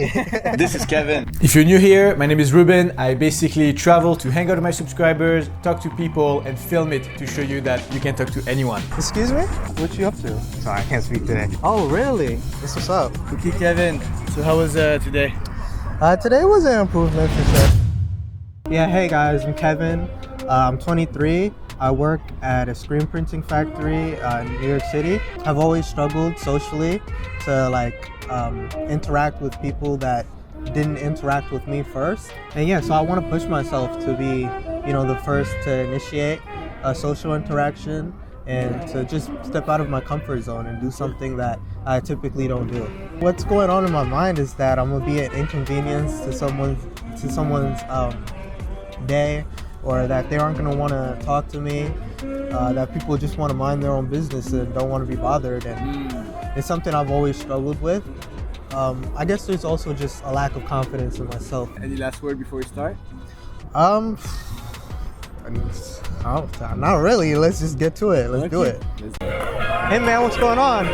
This is Kevin. If you're new here, my name is Ruben. I basically travel to hang out with my subscribers, talk to people, and film it to show you that you can talk to anyone. Excuse me? What you up to? Sorry, I can't speak today. Oh, really? What's up? Okay, Kevin. So how was today? Today was an improvement for sure. Yeah, hey guys, I'm Kevin. I'm 23. I work at a screen printing factory in New York City. I've always struggled socially to interact with people that didn't interact with me first. And yeah, so I want to push myself to be, the first to initiate a social interaction and to just step out of my comfort zone and do something that I typically don't do. What's going on in my mind is that I'm gonna be an inconvenience to someone's day, or that they aren't going to want to talk to me, that people just want to mind their own business and don't want to be bothered. And it's something I've always struggled with. I guess there's also just a lack of confidence in myself. Any last word before we start? Not really. Let's just get to it. Let's do it. Hey man, what's going on?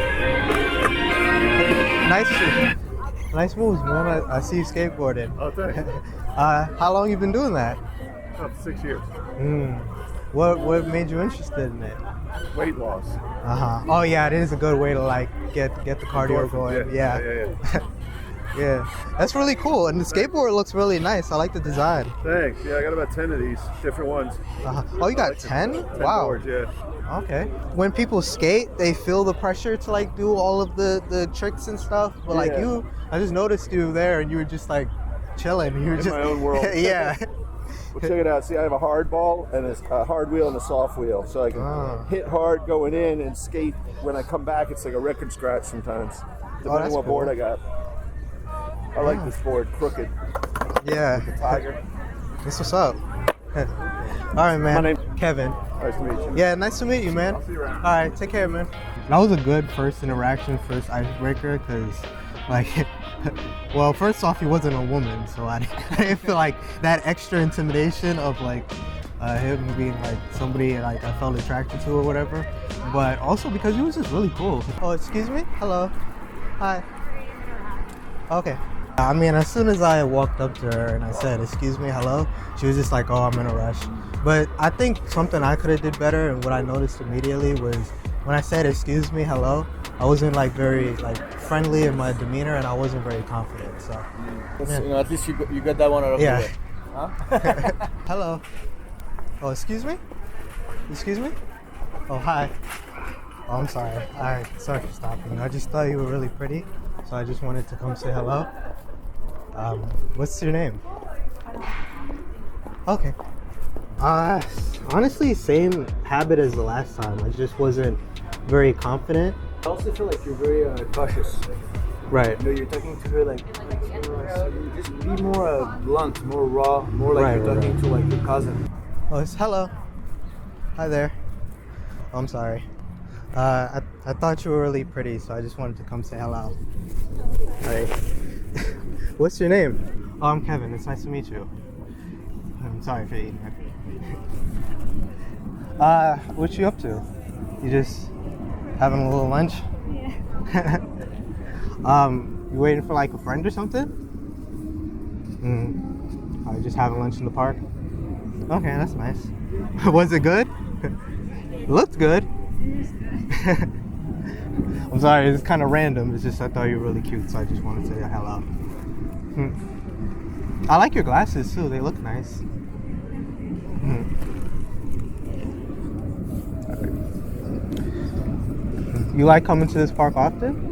Nice moves, man. I see you skateboarding. Oh, thanks. How long you been doing that? About 6 years. What made you interested in it? Weight loss. Oh yeah, it is a good way to get the cardio going. Yeah. Yeah, that's really cool. And the skateboard looks really nice. I like the design. Thanks. Yeah, I got about 10 of these, different ones. Oh, you got 10? 10 Wow. boards, yeah. Okay. When people skate, they feel the pressure to do all of the tricks and stuff. But Yeah. you, I just noticed you there, and you were just chilling. You were In just my own world. Yeah. Well, check it out. See, I have a hard ball and a hard wheel and a soft wheel. So I can hit hard going in and skate. When I come back, it's like a record scratch sometimes. Depending that's what board cool. I got. I like this board, crooked. Yeah. The Tiger. This what's up. All right, man. My name's Kevin. Nice to meet you. Yeah, nice to meet you, man. I'll see you around. All right, take care, man. That was a good first interaction, first icebreaker, because, well, first off, he wasn't a woman, so I didn't feel that extra intimidation of him being somebody I felt attracted to or whatever. But also because he was just really cool. Oh, excuse me? Hello. Hi. Okay. I mean, as soon as I walked up to her and I said, excuse me, hello, she was just like, oh, I'm in a rush. But I think something I could have did better, and what I noticed immediately was when I said, excuse me, hello, I wasn't very friendly in my demeanor, and I wasn't very confident. So, yeah. At least you got that one out of the way. Huh? Hello. Oh, excuse me? Excuse me? Oh, hi. Oh, I'm sorry. All right, sorry for stopping. I just thought you were really pretty, so I just wanted to come say hello. What's your name? Okay. Honestly, same habit as the last time. I just wasn't very confident. I also feel like you're very cautious. Right. You're talking to her so just be more blunt, more raw, more like you're talking to your cousin. Oh, it's hello. Hi there. Oh, I'm sorry. I thought you were really pretty, so I just wanted to come say hello. Hi. What's your name? Oh, I'm Kevin. It's nice to meet you. I'm sorry for eating. What you up to? You just having a little lunch? Yeah. You waiting for a friend or something? Are you just having lunch in the park? Okay, that's nice. Was it good? It looked good. I'm sorry, it's kind of random. It's just I thought you were really cute, so I just wanted to say hello. I like your glasses too. They look nice. You like coming to this park often?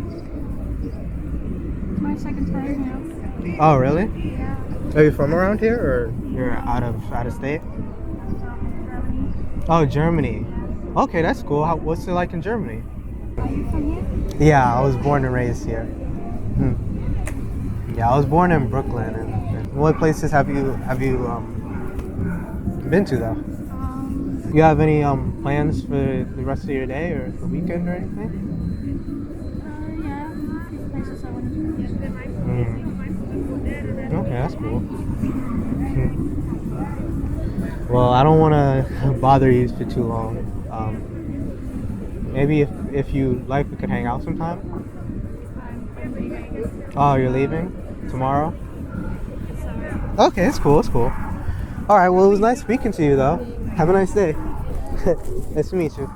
My second time now. Oh, really? Yeah. Are you from around here, or you're out of state? Oh, Germany. Okay, that's cool. What's it like in Germany? Are you from here? Yeah, I was born and raised here. Yeah, I was born in Brooklyn. And what places have you been to though? You have any plans for the rest of your day or the weekend or anything? Yeah. Places I want to do. Okay, that's cool. Well, I don't want to bother you for too long. Maybe if you like, we could hang out sometime. Oh, you're leaving? Tomorrow? Okay, it's cool, it's cool. All right, well, it was nice speaking to you, though. Have a nice day. Nice to meet you.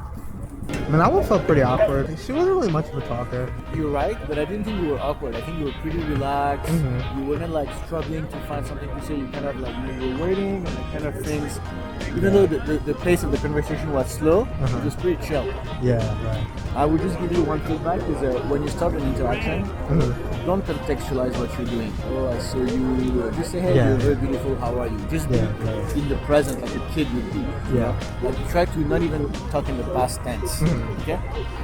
Man, that one felt pretty awkward. She wasn't really much of a talker. You're right, but I didn't think you were awkward. I think you were pretty relaxed. Mhm. You weren't like struggling to find something to say. You kind of like you were waiting and like, kind of things. Even though the pace of the conversation was slow, it was pretty chill. Yeah, right. I would just give you one feedback is when you start an interaction, don't contextualize what you're doing. Oh, I saw you. Just say, hey, Yeah. you're very beautiful. How are you? Just be right. in the present, like a kid would be. Yeah. Like try to not even talk in the past tense. Okay.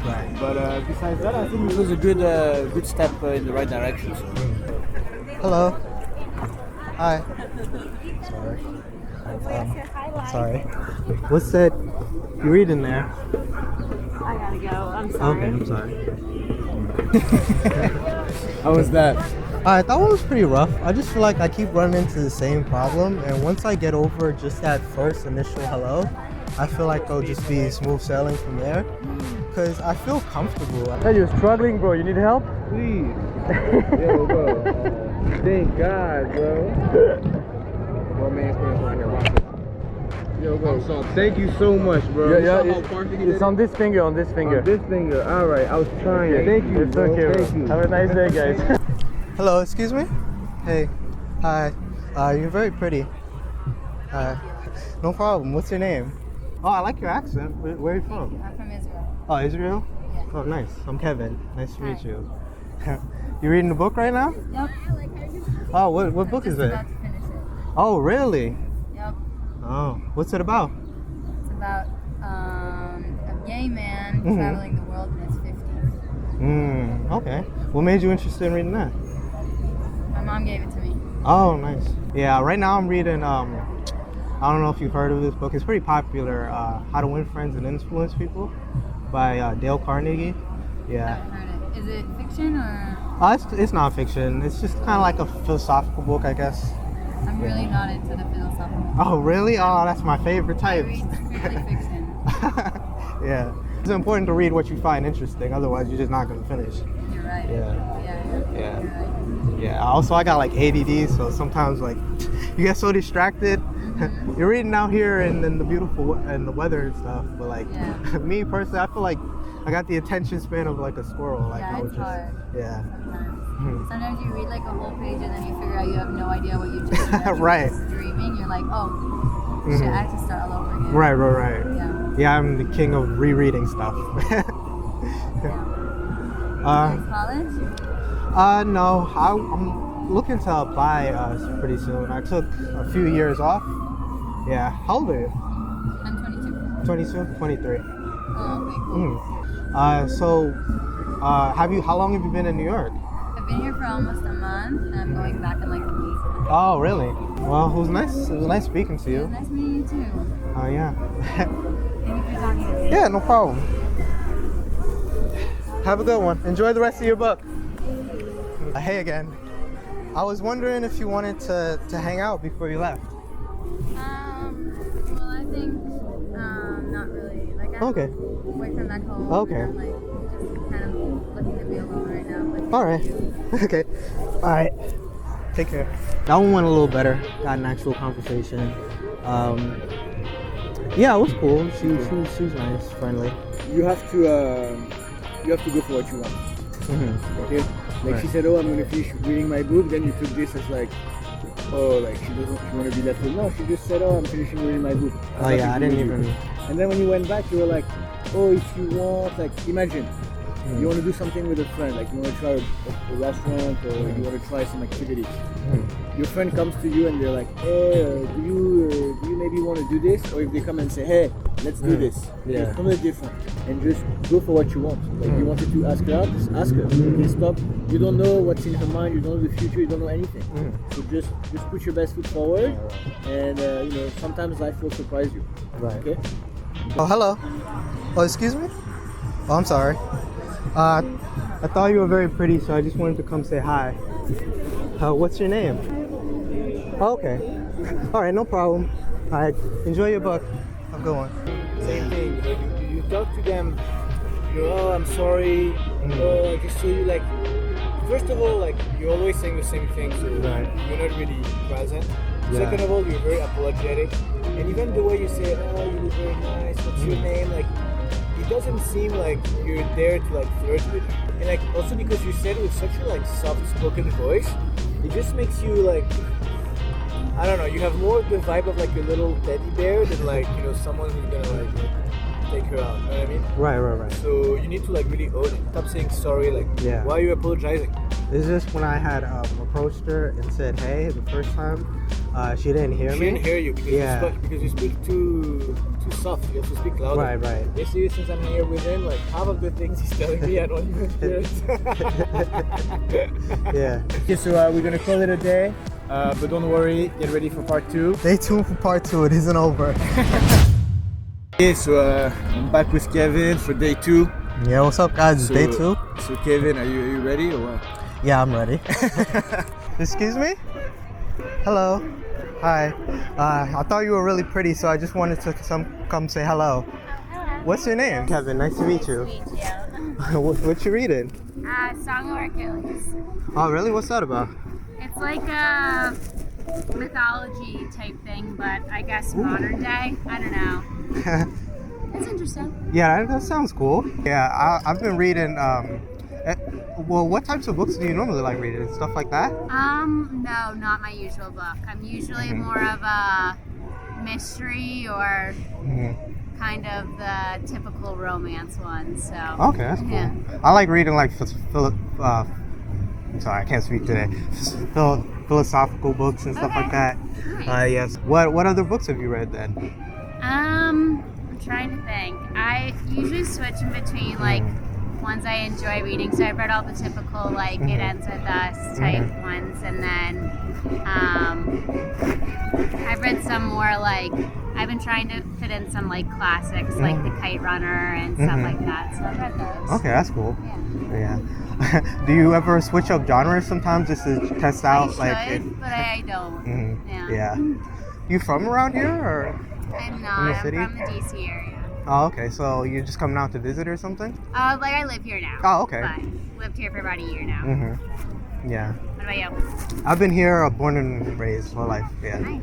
Right. But besides that, I think it was a good step in the right direction. Hello. Hi. Sorry. Sorry. What's that you reading there? I gotta go. I'm sorry. Okay, I'm sorry. How was that? Alright, that one was pretty rough. I just feel like I keep running into the same problem, and once I get over just that first initial hello, I feel like it'll just be smooth sailing from there. Cause I feel comfortable. Hey, you're struggling, bro. You need help? Please. Yo, bro. Thank God, bro. Romance pants right here. Watch it. Yo, bro. So Thank you so much, bro. It's on this finger, on this finger. This finger. All right. I was trying. Okay. Thank you. It's Bro. okay, bro. Thank you. Have a nice day, guys. Hello, excuse me? Hey. Hi. You're very pretty. No problem. What's your name? Oh, I like your accent. Where are you from? I'm from Israel. Oh, Israel? Yeah. Oh, nice. I'm Kevin. Nice to meet you. You reading the book right now? Yep. Oh, what book is Just it? about to finish it. Oh, really? Yep. Oh, what's it about? It's about a gay man traveling the world in his 50s. Okay. What made you interested in reading that? My mom gave it to me. Oh, nice. Yeah, right now I'm reading, I don't know if you've heard of this book. It's pretty popular, How to Win Friends and Influence People by Dale Carnegie. I Yeah. haven't heard it. Is it fiction or? It's nonfiction. It's just kind of like a philosophical book, I guess. I'm really not into the philosophical. Oh, really? Oh, that's my favorite I type. read strictly fiction. Yeah. It's important to read what you find interesting, otherwise you're just not going to finish. You're right. Yeah. Yeah. Yeah. You're right. Yeah. Also, I got like ADD, so sometimes like you get so distracted. You're reading out here and then the beautiful and the weather and stuff, but like Yeah. me personally, I feel like I got the attention span of like a squirrel. Like Yeah, I would it's just, hard. yeah. Sometimes. Sometimes you read like a whole page and then you figure out you have no idea what you just read. Right. You're just dreaming. You're like, oh, shit, I have to start all over again. Right. Yeah. Yeah, I'm the king of rereading stuff. College? No, I'm looking to apply pretty soon. I took a few years off. Yeah. How old are you? I'm 22. 22? 23. Oh, okay, cool. So, how long have you been in New York? I've been here for almost a month and I'm going back in like a week. Oh, really? Well, it was nice speaking to It was you. nice meeting you too. Oh, yeah. Thank you for talking to me. Yeah, no problem. Have a good one. Enjoy the rest of your book. Hey again. I was wondering if you wanted to hang out before you left. Well, I think not really. Like I'm Okay. away from back home. Okay. And I'm like just kind of looking to be alone right now. But All right. Okay. All right. Take care. That one went a little better. Got an actual conversation. Yeah, it was cool. She was nice, friendly. You have to go for what you want. Okay. Like Right. she said, oh, I'm gonna finish reading my book. Then you took this as like, oh, like she want to be left alone. No, she just said, oh, I'm finishing reading my book. Oh yeah, I didn't even. And then when you went back, you were like, oh, if you want, like, imagine you want to do something with a friend, like you want to try a restaurant or you want to try some activities. Your friend comes to you and they're like, hey, do you maybe want to do this? Or if they come and say, hey, let's do this. Yeah. It's completely different. And just go for what you want. Like you wanted to ask her out, just ask her. Okay, stop. You don't know what's in her mind. You don't know the future. You don't know anything. So just put your best foot forward. And sometimes life will surprise you. Right. Okay. Oh, hello. Oh, excuse me? Oh, I'm sorry. I thought you were very pretty, so I just wanted to come say hi. What's your name? Oh, okay. All right, no problem. All right, enjoy your book. Have a good one. Same thing. You talk to them. Oh, I'm sorry. Oh, I just saw you like first of all, like you're always saying the same thing, so Right. you're not really present. Yeah. Second of all, you're very apologetic, and even the way you say, "Oh, you look very nice. What's your name?" Like, it doesn't seem like you're there to like flirt with you. And like also because you said it with such a like soft-spoken voice, it just makes you like, I don't know. You have more the vibe of like a little teddy bear than like someone who's gonna like take her out. You know what I mean? Right. So you need to like really own it. Stop saying sorry. Like, Yeah. why are you apologizing? It's just when I had approached her and said, "Hey," the first time, she didn't hear She me. didn't hear you because you speak too soft. You have to speak louder. Right. You see, since I'm here with him, like half of the things he's telling me, I don't even hear it. Yeah. Okay, so we're gonna call it a day. But don't worry, get ready for part 2. Stay tuned for part 2. It isn't over. Okay, so I'm back with Kevin for day 2. Yeah, what's up, guys? It's day 2. So Kevin, are you ready or what? Yeah, I'm ready. Excuse me? Hello. Hi. I thought you were really pretty, so I just wanted to come say hello. What's your name? Kevin, nice to meet you. What you reading? Song of Achilles. Oh, really? What's that about? It's like a mythology type thing, but I guess modern day. I don't know. It's interesting. Yeah, that sounds cool. Yeah, I've been reading. Well, what types of books do you normally like reading? Stuff like that? No, not my usual book. I'm usually more of a mystery or kind of the typical romance one. So. Okay, that's cool. Yeah. I like reading like sorry, I can't speak today. Philosophical books and stuff like that. Nice. Yes. What other books have you read then? I'm trying to think. I usually switch in between like ones I enjoy reading. So I've read all the typical like It Ends With Us type ones, and then I've read some more like I've been trying to fit in some like classics like The Kite Runner and stuff like that. So I've read those. Okay, that's cool. Yeah. Do you ever switch up genres sometimes just to test out I should, but I don't. Yeah. You from around here or? I'm the not. I'm city? from the DC area. Oh, okay. So you're just coming out to visit or something? Like I live here now. Oh, okay. But lived here for about a year now. Yeah. What about you? I've been here, born and raised for life. Yeah. Nice.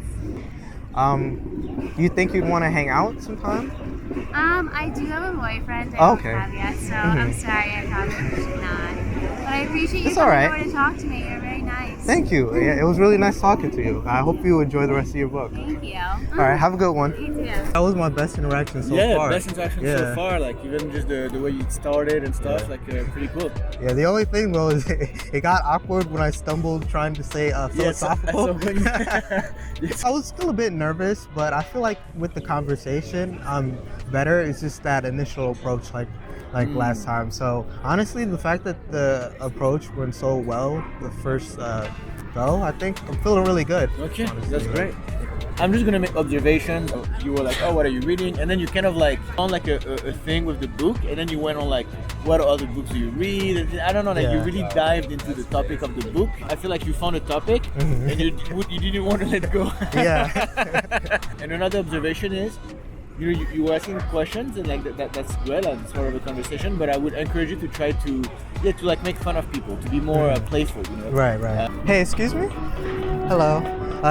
Do you think you'd want to hang out sometime? I do have a boyfriend. I Oh, don't okay. have yet, so I'm sorry. I probably should not. But I appreciate you It's all coming right. over to talk to me. You're very nice. Thank you. Yeah, it was really nice talking to you. I hope you enjoy the rest of your book. Thank you. All right, have a good one. You too. That was my best interaction so far. Best interaction so far. Like even just the way you started and stuff, like pretty cool. Yeah, the only thing though is it got awkward when I stumbled trying to say philosophical. I was still a bit nervous, but I feel like with the conversation, I'm better. It's just that initial approach, like last time. So honestly, the fact that the approach went so well the first go, I think I'm feeling really good. Okay, honestly. that's great. I'm just gonna make observations. You were like, oh, what are you reading? And then you kind of like on like a thing with the book, and then you went on like, what other books do you read? And I don't know, like you really dived into the topic of the book. I feel like you found a topic, and you didn't want to let go. Yeah. And another observation is, you were asking questions, and like that's good, and it's more of a conversation. But I would encourage you to try to like make fun of people, to be more playful. Right. Hey, excuse me. Hello.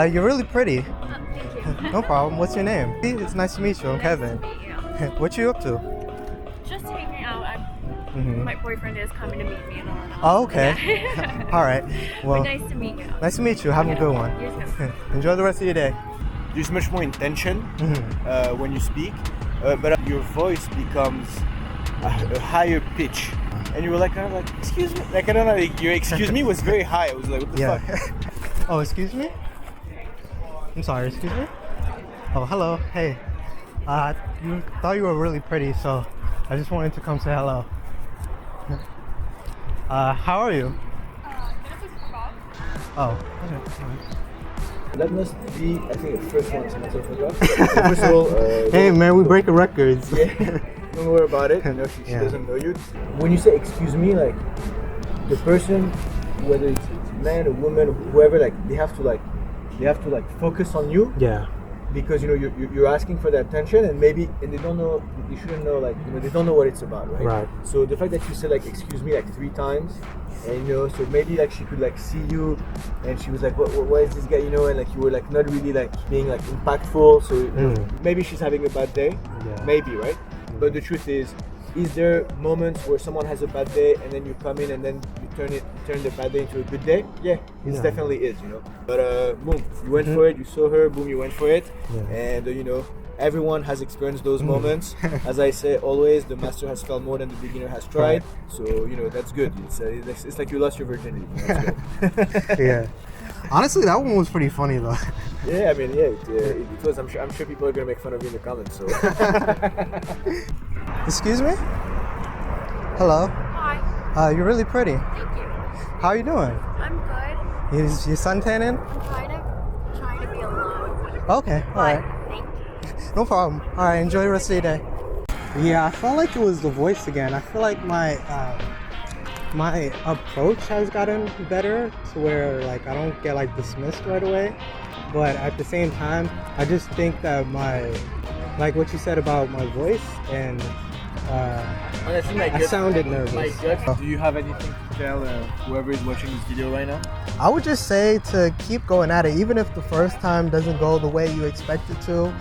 You're really pretty. Thank you. No problem. What's your name? It's nice to meet you. I'm Kevin. Nice to meet you. What you up to? Just hanging out. My boyfriend is coming to meet me and all that. Oh, okay. Yeah. All right. Well, Nice to meet you. nice to meet you. Have a good one. You too. Enjoy the rest of your day. There's much more intention when you speak, but your voice becomes a higher pitch. And you were like, kind of like, excuse me? Like, I don't know, like, your excuse me was very high. I was like, what the fuck? Oh, excuse me? I'm sorry, excuse me? Oh, hello. Hey. You thought you were really pretty, so I just wanted to come say hello. How are you? Oh, okay. That must be, I think, the first one someone forgot. First of all, Hey man, we breaking records. Yeah, don't worry about it. You know, she doesn't know you. When you say excuse me, like the person, whether it's man or woman, whoever, like they have to focus on you. Yeah. because you know you're asking for the attention, and maybe they don't know, you shouldn't know, like, you know, they don't know what it's about, right? Right. So the fact that you said like excuse me like 3 times, and you know, so maybe like she could like see you, and she was like, what is this guy, you know, and like you were like not really like being like impactful, so you know, maybe she's having a bad day, maybe, right? But the truth is there moments where someone has a bad day and then you come in and then you turn the bad day into a good day? Yeah, it definitely is, you know. But boom, you went for it, you saw her, boom, you went for it, and you know, everyone has experienced those moments. As I say always, the master has felt more than the beginner has tried. So you know, that's good. It's like you lost your virginity. That's good. Yeah. Honestly, that one was pretty funny though. Yeah, I mean, it was. I'm sure people are gonna make fun of you in the comments. So. Excuse me? Hello. Hi. You're really pretty. Thank you. How are you doing? I'm good. You suntanning? I'm kind of trying to be alone. Okay, alright. Thank you. No problem. Alright, enjoy the rest of your day. Yeah, I felt like it was the voice again. I feel like my approach has gotten better to where like I don't get like dismissed right away. But at the same time, I just think that like what you said about my voice, and I sounded nervous. Do you have anything to tell whoever is watching this video right now? I would just say to keep going at it, even if the first time doesn't go the way you expect it to.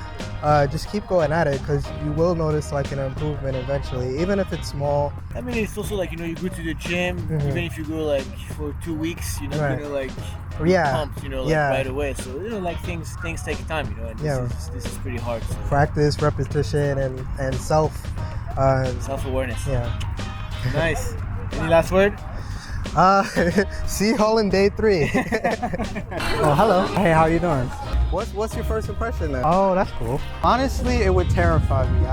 Just keep going at it, because you will notice like an improvement eventually, even if it's small. I mean, it's also like, you know, you go to the gym, even if you go like for 2 weeks, you're not gonna like pumped, you know, like right away. So you know, like things take time, you know, and this is pretty hard. So. Practice, repetition, and self-awareness. Yeah. Nice. Any last word? See you all in day 3. Oh, hello. Hey, how you doing? What's your first impression then? Oh, that's cool. Honestly, it would terrify me.